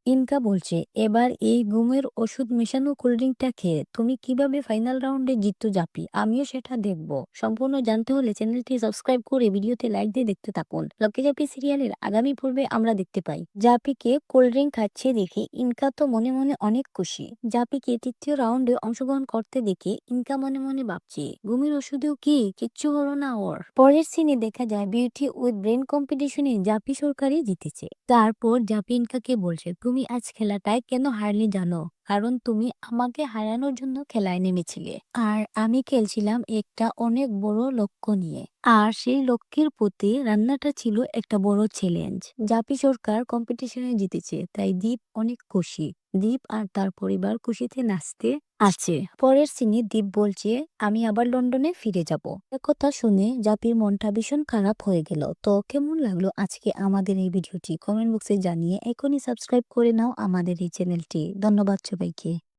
Inca বলছে, এবার এই ঘুমের ওষুধ মেশানো কোল্ড ড্রিঙ্কটা খেয়ে তুমি কিভাবে ফাইনাল রাউন্ডে জিততো জাপি, আমিও সেটা দেখবো। সম্পূর্ণ জানতে হলে চ্যানেলটি সাবস্ক্রাইব করে ভিডিওতে লাইক দিয়ে দেখতে থাকুন। লক্ষ্মী জাপি সিরিয়ালের আগামী পর্বে আমরা দেখতে পাই জাপিকে কোল্ড ড্রিঙ্ক খাচ্ছে দেখে ইনকা তো মনে মনে অনেক খুশি। জাপিকে তৃতীয় রাউন্ডে অংশগ্রহণ করতে দেখে ইনকা মনে মনে ভাবছে, ঘুমের ওষুধেও কি কিচ্ছু হলো না ওর। পরের সিনে দেখা যায় বিউটি উইথ ব্রেন কম্পিটিশনে জাপি সরকারি জিতেছে। তারপর জাপি ইনকাকে বলছে, তুমি আজ খেলাটায় কেন হারলে জানো? কারণ তুমি আমাকে হারানোর জন্য খেলায় নেমেছিলে, আর আমি খেলছিলাম একটা অনেক বড় লক্ষ্য নিয়ে। আর সেই লক্ষ্যের প্রতি রান্নাটা ছিল একটা বড় চ্যালেঞ্জ। জাপি সরকার কম্পিটিশনে জিতেছে, তাই দীপ অনেক খুশি। দীপ আর তার পরিবার খুশিতে নাচতে আছে। পরের সিনে দীপ বলছে, আমি আবার লন্ডনে ফিরে যাব। কথা শুনে জাপির মনটা ভীষণ খারাপ হয়ে গেল। তো কেমন লাগলো আজকে আমাদের এই ভিডিওটি কমেন্ট বক্সে জানিয়ে এখনই সাবস্ক্রাইব করে নাও আমাদের এই চ্যানেলটি। ধন্যবাদ সবাইকে।